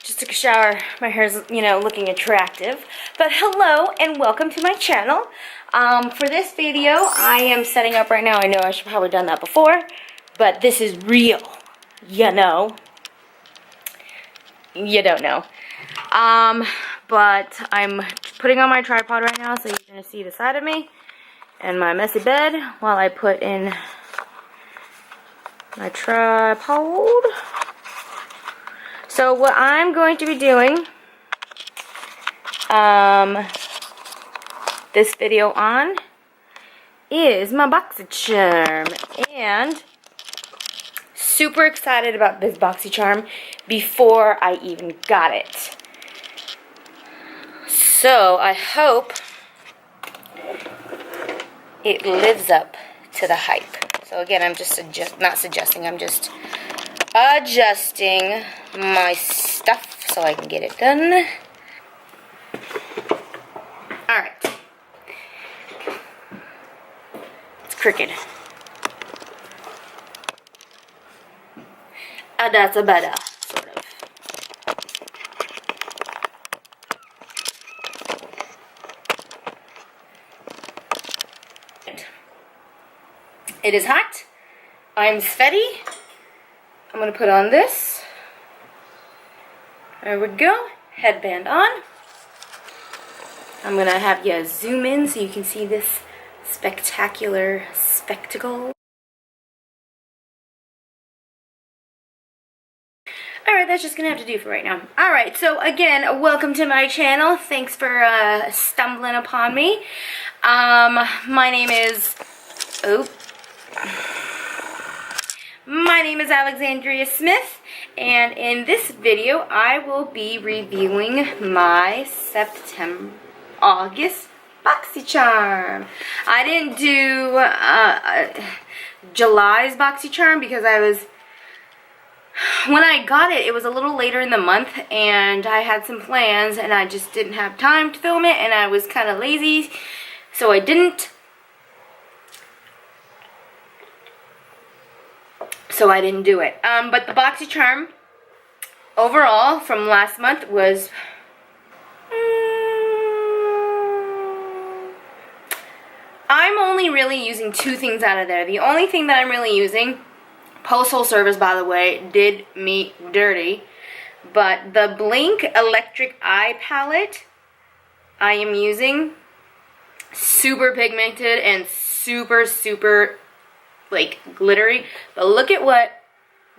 Just took a shower. My hair's, looking attractive. But hello and welcome to my channel. For this video, I am setting up right now. I know I should probably done that before, but this is real. You know. You don't know. But I'm putting on my tripod right now, so you're going to see the side of me and my messy bed while I put in my tripod. So what I'm going to be doing this video on is my Boxycharm, and super excited about this Boxycharm before I even got it. So I hope it lives up to the hype. So again, I'm just not suggesting, I'm just adjusting my stuff so I can get it done. Alright. It's crooked. That's a better, sort of. It is hot. I'm sweaty. I'm going to put on this. There we go. Headband on. I'm going to have you zoom in so you can see this spectacular spectacle. Alright, that's just going to have to do for right now. Alright, so again, welcome to my channel. Thanks for stumbling upon me. My name is... My name is Alexandria Smith, and in this video I will be reviewing my August Boxycharm. I didn't do July's Boxycharm because when I got it, it was a little later in the month and I had some plans and I just didn't have time to film it, and I was kind of lazy, so I didn't. So I didn't do it. But the Boxycharm overall from last month was I'm only really using two things out of there. The only thing that I'm really using, Postal Service, by the way, did me dirty, but the Blink Electric Eye Palette I am using, super pigmented and super like glittery, but look at what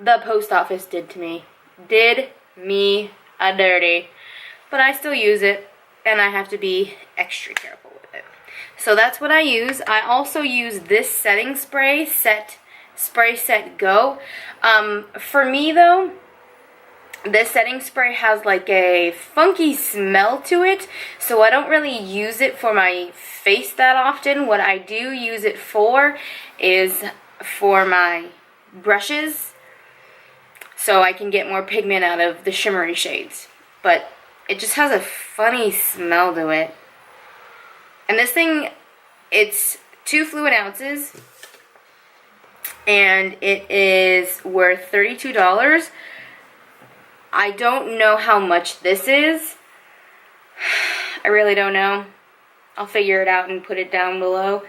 the post office did to me. Did me a dirty. But I still use it, and I have to be extra careful with it. So that's what I use. I also use this setting spray, Spray Set Go. For me though, this setting spray has like a funky smell to it, so I don't really use it for my face that often. What I do use it for is for my brushes, so I can get more pigment out of the shimmery shades. But it just has a funny smell to it. And this thing, it's 2 fluid ounces, and it is worth $32. I don't know how much this is. I really don't know. I'll figure it out and put it down below.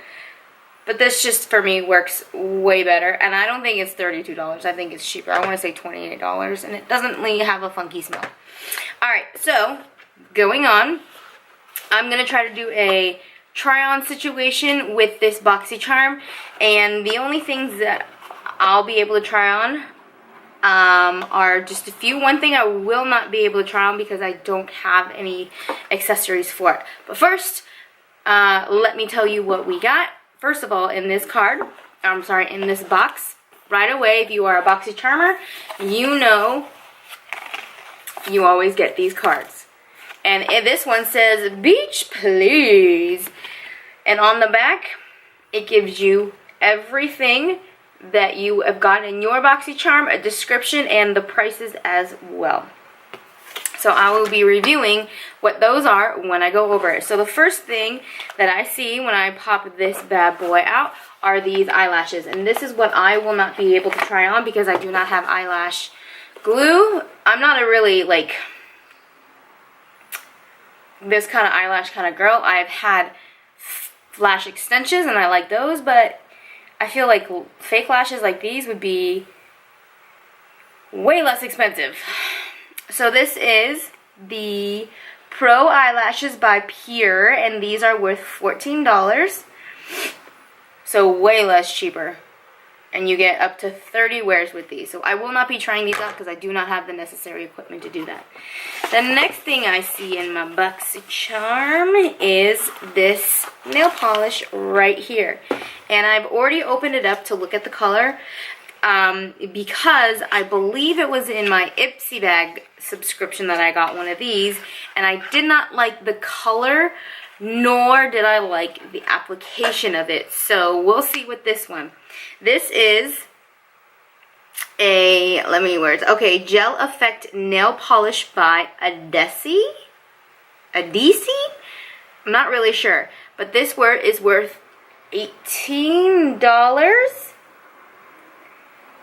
But this just, for me, works way better. And I don't think it's $32. I think it's cheaper. I want to say $28. And it doesn't really have a funky smell. Alright, so, going on. I'm going to try to do a try-on situation with this Boxycharm. And the only things that I'll be able to try on are just a few. One thing I will not be able to try on because I don't have any accessories for it. But first, let me tell you what we got. First of all, in this in this box, right away, if you are a Boxycharmer, you know you always get these cards. And this one says, "Beach Please." And on the back, it gives you everything that you have got in your Boxycharm, a description, and the prices as well. So I will be reviewing what those are when I go over it. So the first thing that I see when I pop this bad boy out are these eyelashes. And this is what I will not be able to try on because I do not have eyelash glue. I'm not a really, like, this kind of eyelash kind of girl. I've had lash extensions and I like those, but I feel like fake lashes like these would be way less expensive. So this is the Pro Eyelashes by Pure, and these are worth $14. So way less cheaper. And you get up to 30 wears with these. So I will not be trying these out because I do not have the necessary equipment to do that. The next thing I see in my Boxycharm is this nail polish right here. And I've already opened it up to look at the color because I believe it was in my Ipsy bag subscription that I got one of these. And I did not like the color, nor did I like the application of it. So we'll see with this one. This is a, okay, Gel Effect Nail Polish by Adesi? I'm not really sure. But this is worth $18.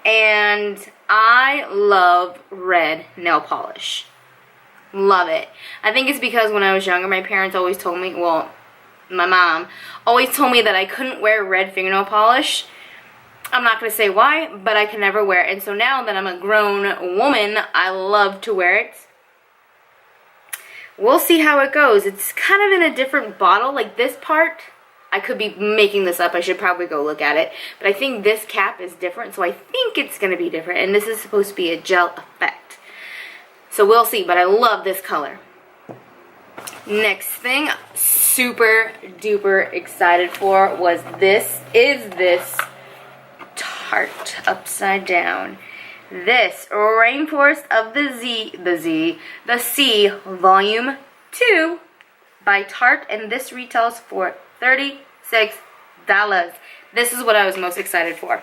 And I love red nail polish. Love it. I think it's because when I was younger, my parents always told me, well, my mom always told me that I couldn't wear red fingernail polish. I'm not going to say why, but I can never wear it. And so now that I'm a grown woman, I love to wear it. We'll see how it goes. It's kind of in a different bottle. Like this part, I could be making this up. I should probably go look at it. But I think this cap is different, so I think it's going to be different. And this is supposed to be a gel effect. So we'll see, but I love this color. Next thing, super duper excited for was this Tarte upside down. This Rainforest of the Sea Volume 2 by Tarte, and this retails for $36. This is what I was most excited for.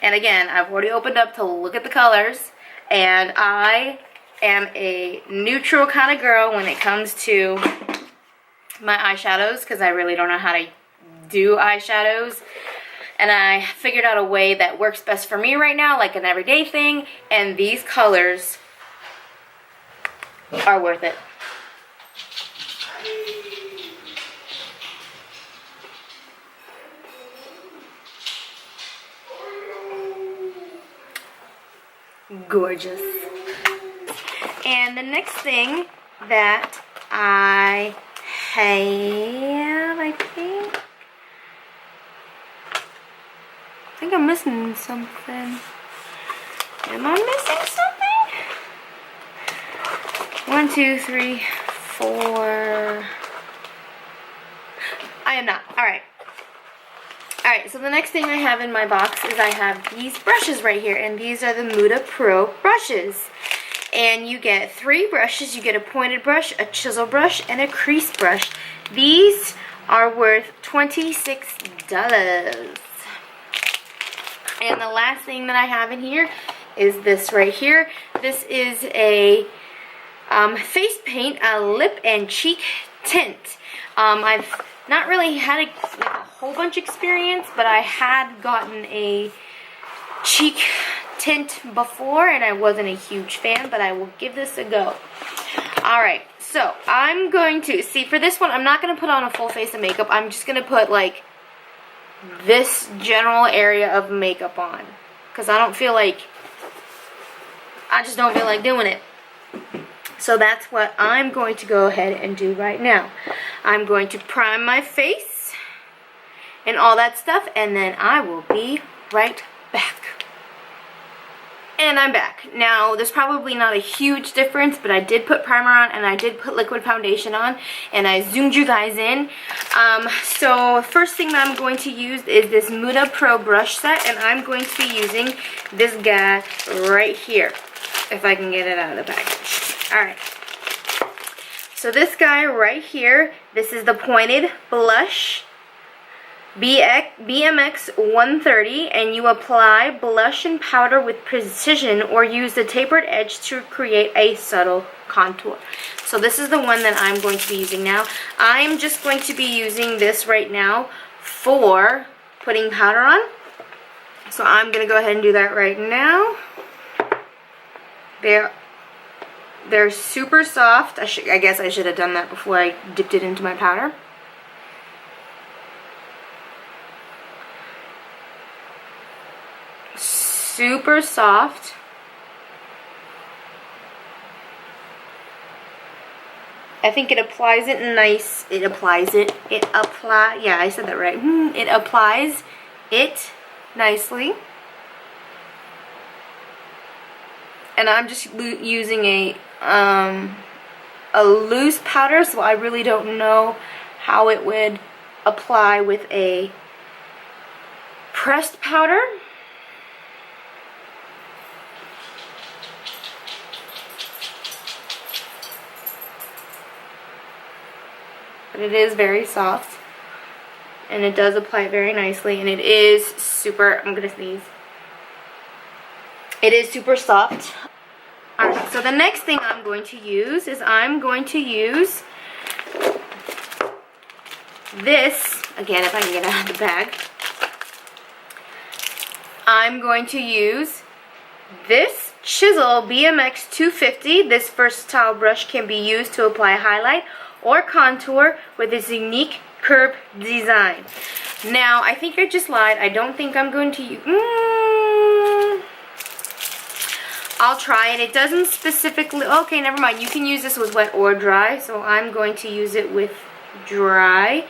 And again, I've already opened up to look at the colors, and I am a neutral kind of girl when it comes to my eyeshadows because I really don't know how to do eyeshadows. And I figured out a way that works best for me right now, like an everyday thing, and these colors are worth it. Gorgeous. And the next thing that I have, I think I'm missing something. Am I missing something? 1, 2, 3, 4. I am not. Alright. Alright, so the next thing I have in my box is I have these brushes right here. And these are the Muda Pro brushes. And you get 3 brushes. You get a pointed brush, a chisel brush, and a crease brush. These are worth $26. And the last thing that I have in here is this right here. This is a face paint, a lip and cheek tint. I've not really had a whole bunch of experience, but I had gotten a cheek tint before, and I wasn't a huge fan, but I will give this a go. Alright, so I'm going to, see for this one, I'm not going to put on a full face of makeup. I'm just going to put like this general area of makeup on, because I just don't feel like doing it. So that's what I'm going to go ahead and do right now. I'm going to prime my face and all that stuff, and then I will be right back. And I'm back. Now, there's probably not a huge difference, but I did put primer on and I did put liquid foundation on, and I zoomed you guys in. So first thing that I'm going to use is this Muda Pro brush set, and I'm going to be using this guy right here, if I can get it out of the package. Alright. So this guy right here, this is the pointed blush. BMX 130, and you apply blush and powder with precision or use the tapered edge to create a subtle contour. So this is the one that I'm going to be using now. I'm just going to be using this right now for putting powder on. So I'm going to go ahead and do that right now. They're super soft. I guess I should have done that before I dipped it into my powder. Super soft. I think it applies it nice. Yeah, I said that right. It applies it nicely. And I'm just using a loose powder, so I really don't know how it would apply with a pressed powder. But it is very soft, and it does apply very nicely, and it is super, I'm gonna sneeze. It is super soft. Alright, so the next thing I'm going to use is I'm going to use this, again if I can get it out of the bag. I'm going to use this Chisel BMX 250. This versatile brush can be used to apply highlight or contour with this unique curved design. Now, I think I just lied. I don't think I'm going to use... I'll try it. It doesn't specifically... Okay, never mind. You can use this with wet or dry, so I'm going to use it with dry.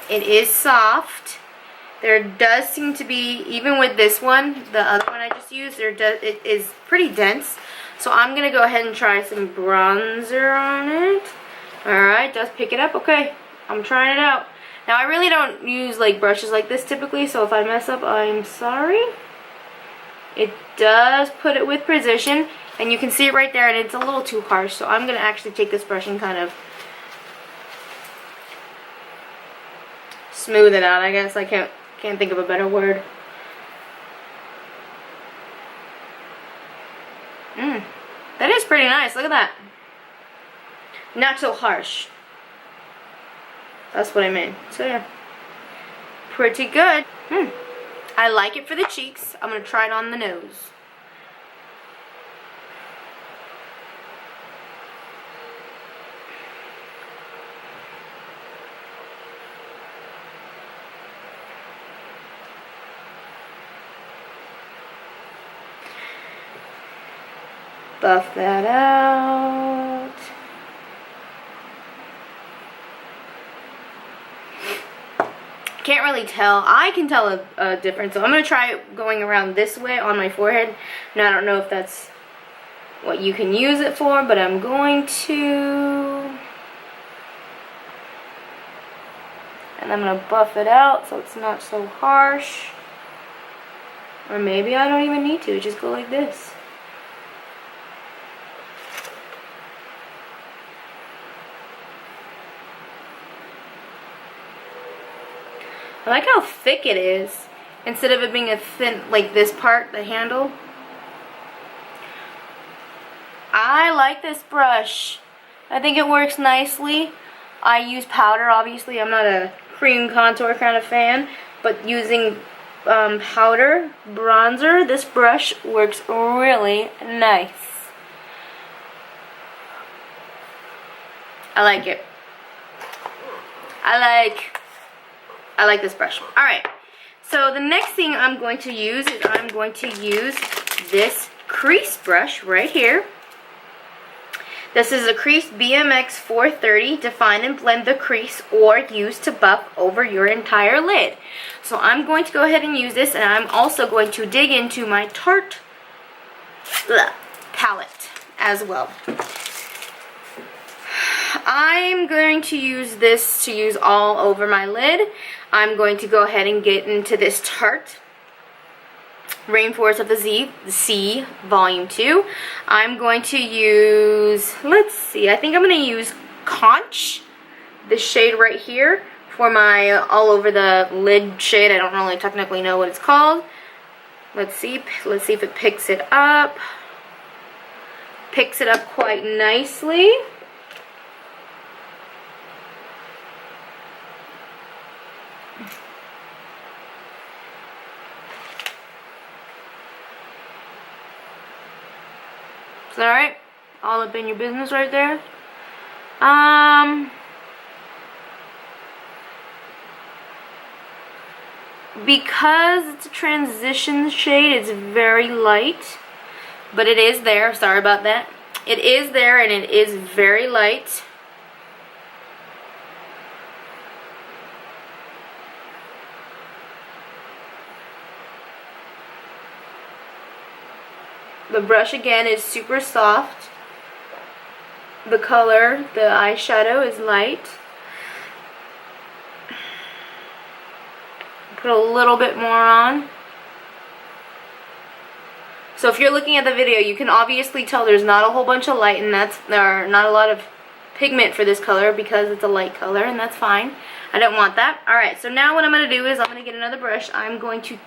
It is soft. There does seem to be, even with this one, the other one I just used, it is pretty dense. So I'm going to go ahead and try some bronzer on it. Alright, does pick it up. Okay, I'm trying it out. Now, I really don't use like brushes like this typically, so if I mess up, I'm sorry. It does put it with precision, and you can see it right there, and it's a little too harsh, so I'm going to actually take this brush and kind of smooth it out, I guess. I can't think of a better word. That is pretty nice. Look at that. Not so harsh. That's what I mean. So yeah, pretty good. I like it for the cheeks. I'm gonna try it on the nose. Buff that out. Can't really tell. I can tell a difference. So I'm going to try it going around this way on my forehead. Now, I don't know if that's what you can use it for, but I'm going to. And I'm going to buff it out so it's not so harsh. Or maybe I don't even need to. Just go like this. I like how thick it is, instead of it being a thin, like this part, the handle. I like this brush. I think it works nicely. I use powder, obviously. I'm not a cream contour kind of fan, but using powder, bronzer, this brush works really nice. I like it. I like this brush. Alright, so the next thing I'm going to use is I'm going to use this crease brush right here. This is a Crease BMX 430. Define and blend the crease or use to buff over your entire lid. So I'm going to go ahead and use this, and I'm also going to dig into my Tarte palette as well. I'm going to use this to use all over my lid. I'm going to go ahead and get into this Tarte Rainforest of the Sea Volume 2. I'm going to use, let's see, I think I'm going to use Conch, this shade right here, for my all over the lid shade. I don't really technically know what it's called. Let's see if it picks it up. Picks it up quite nicely. Is that alright? all up in your business right there. Because it's a transition shade, it's very light, but it is there. Sorry about that. It is there, and it is very light. The brush again is super soft. The color, the eyeshadow is light. Put a little bit more on. So if you're looking at the video, you can obviously tell there's not a whole bunch of light, and there are not a lot of pigment for this color because it's a light color, and that's fine. I don't want that. Alright, so now what I'm going to do is I'm going to get another brush. I'm going to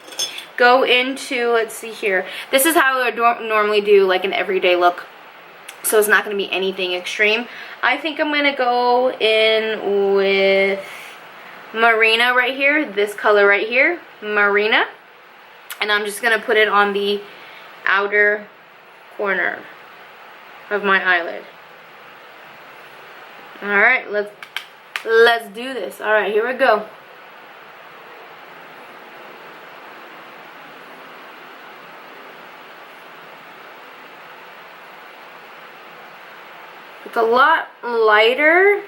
go into, let's see here. This is how I would normally do like an everyday look. So it's not going to be anything extreme. I think I'm going to go in with Marina right here. This color right here. Marina. And I'm just going to put it on the outer corner of my eyelid. Alright, let's do this. Alright, here we go. It's a lot lighter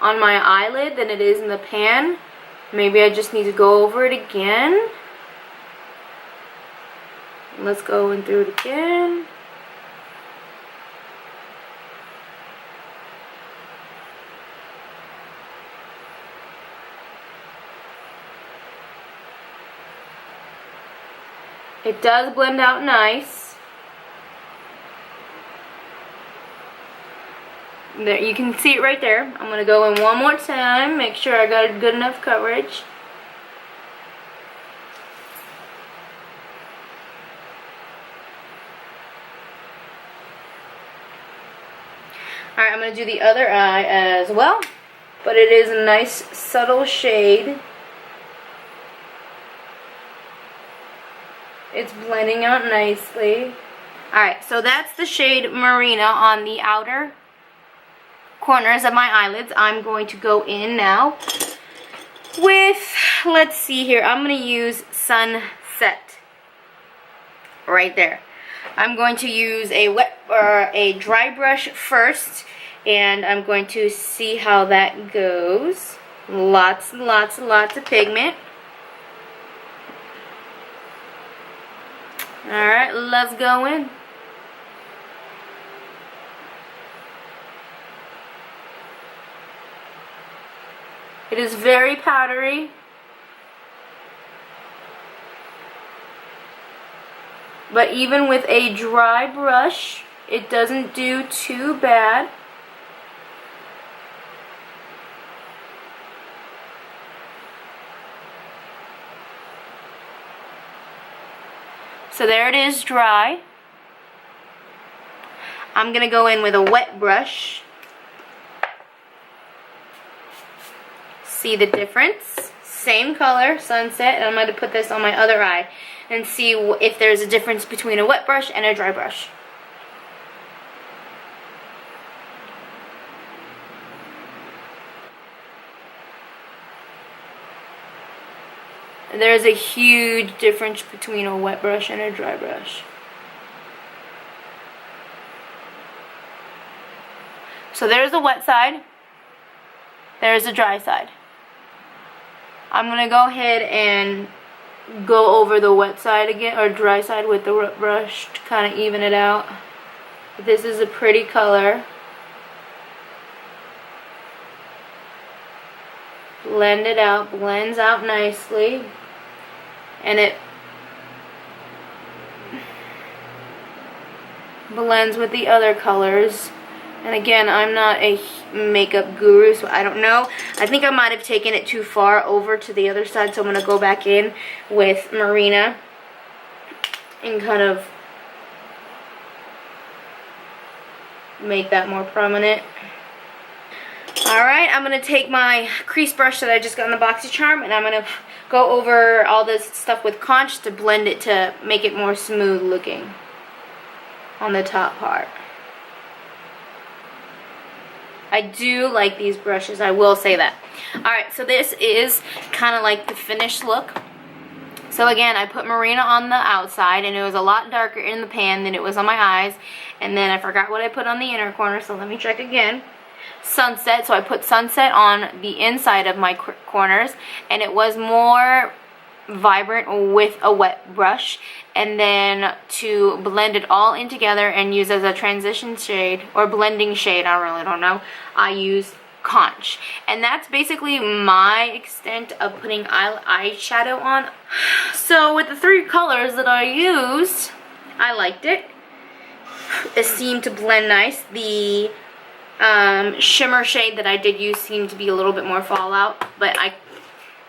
on my eyelid than it is in the pan. Maybe I just need to go over it again. Let's go in through it again. It does blend out nice. There, you can see it right there. I'm going to go in one more time, make sure I got a good enough coverage. Alright, I'm going to do the other eye as well, but it is a nice subtle shade. It's blending out nicely. Alright, so that's the shade Marina on the outer corners of my eyelids. I'm going to go in now with, let's see here, I'm going to use Sunset right there. I'm going to use a wet or a dry brush first, and I'm going to see how that goes. Lots and lots and lots of pigment. Alright, let's go in. It is very powdery. But even with a dry brush, it doesn't do too bad. So there it is, dry. I'm going to go in with a wet brush. See the difference? Same color, Sunset, and I'm going to put this on my other eye and see if there's a difference between a wet brush and a dry brush. There's a huge difference between a wet brush and a dry brush. So there's the wet side. There's the dry side. I'm going to go ahead and go over the wet side again, or dry side, with the wet brush to kind of even it out. This is a pretty color. Blend it out, blends out nicely. And it blends with the other colors. And again, I'm not a makeup guru, so I don't know. I think I might have taken it too far over to the other side, so I'm going to go back in with Marina and kind of make that more prominent. Alright, I'm going to take my crease brush that I just got in the Boxycharm, and I'm going to go over all this stuff with conch to blend it to make it more smooth looking on the top part. I do like these brushes, I will say that. Alright, so this is kind of like the finished look. So again, I put Marina on the outside, and it was a lot darker in the pan than it was on my eyes. And then I forgot what I put on the inner corner, so let me check again. Sunset, so I put Sunset on the inside of my corners, and it was more vibrant with a wet brush. And then to blend it all in together and use as a transition shade, or blending shade, I really don't know, I used Conch. And that's basically my extent of putting eyeshadow on. So with the 3 colors that I used, I liked it. It seemed to blend nice. The shimmer shade that I did use seemed to be a little bit more fallout, but I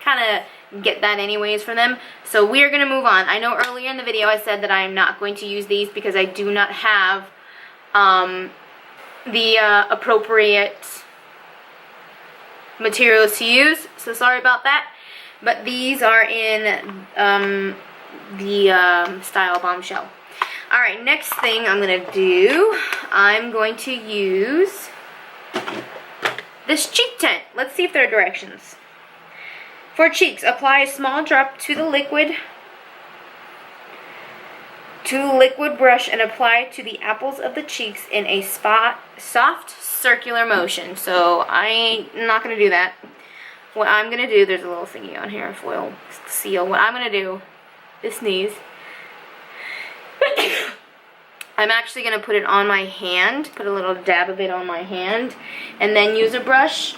kind of get that anyways from them. So we are going to move on. I know earlier in the video I said that I am not going to use these because I do not have the appropriate materials to use, so sorry about that. But these are in the Style Bombshell. Alright, next thing I'm going to do, I'm going to use this cheek tint. Let's see if there are directions. For cheeks, apply a small drop to the liquid brush and apply to the apples of the cheeks in a soft circular motion. So I'm not going to do that. What I'm going to do, there's a little thingy on here, a foil seal. What I'm going to do is sneeze. I'm actually going to put it on my hand, put a little dab of it on my hand, and then use a brush.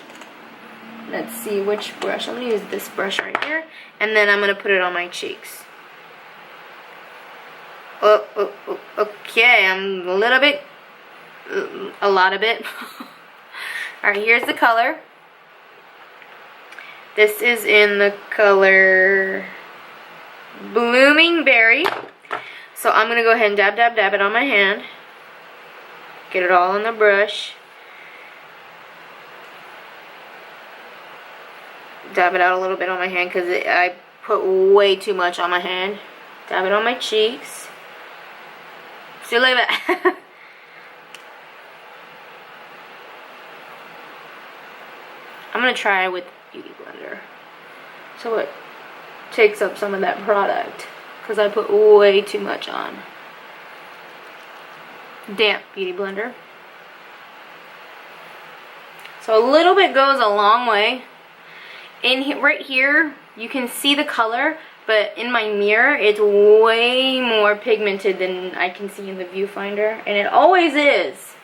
Let's see which brush. I'm going to use this brush right here, and then I'm going to put it on my cheeks. Okay, I'm a little bit, a lot of it. Alright, here's the color. This is in the color Blooming Berry. So I'm going to go ahead and dab it on my hand. Get it all on the brush. Dab it out a little bit on my hand because I put way too much on my hand. Dab it on my cheeks. See, look at that. I'm going to try with Beauty Blender so it takes up some of that product, because I put way too much on. Damp Beauty Blender. So a little bit goes a long way. Right here, you can see the color, but in my mirror, it's way more pigmented than I can see in the viewfinder, and it always is.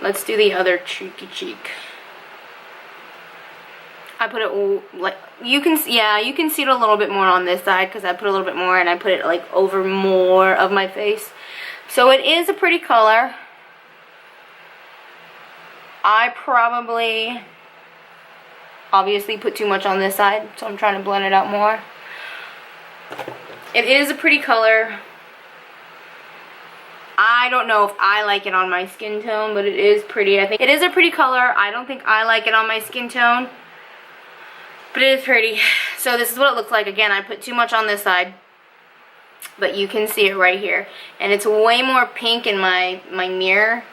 Let's do the other cheeky cheek. I put it like you can see it a little bit more on this side because I put a little bit more, and I put it like over more of my face. So it is a pretty color. I probably obviously put too much on this side, so I'm trying to blend it out more. It is a pretty color. I don't know if I like it on my skin tone, but it is pretty. I think it is a pretty color. I don't think I like it on my skin tone, but it is pretty. So this is what it looks like. Again, I put too much on this side, but you can see it right here. And it's way more pink in my mirror.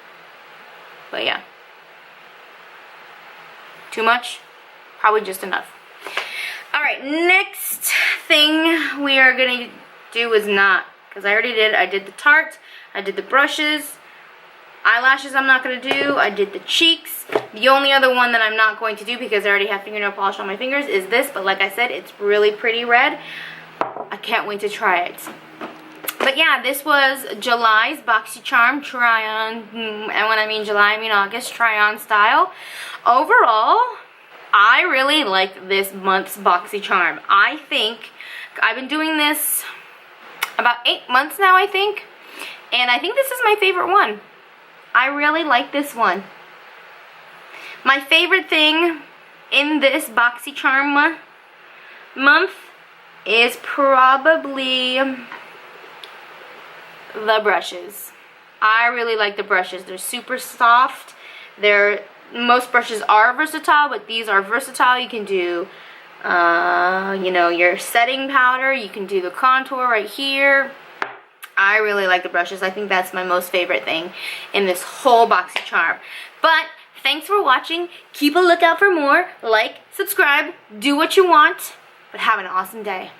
But yeah. Too much? Probably just enough. Alright, next thing we are going to do is not, because I already did. I did the Tarte. I did the brushes. Eyelashes I'm not going to do. I did the cheeks. The only other one that I'm not going to do, because I already have fingernail polish on my fingers, is this. But like I said, it's really pretty red. I can't wait to try it. But yeah, this was July's Boxycharm try-on. And when I mean July, I mean August try-on style. Overall, I really like this month's Boxycharm. I think I've been doing this about 8 months now, I think. And I think this is my favorite one. I really like this one. My favorite thing in this Boxycharm month is probably the brushes. I really like the brushes. They're super soft. Most brushes are versatile, but these are versatile. You can do, you know, your setting powder. You can do the contour right here. I really like the brushes. I think that's my most favorite thing in this whole Boxycharm. But thanks for watching. Keep a lookout for more. Like, subscribe, do what you want, but have an awesome day.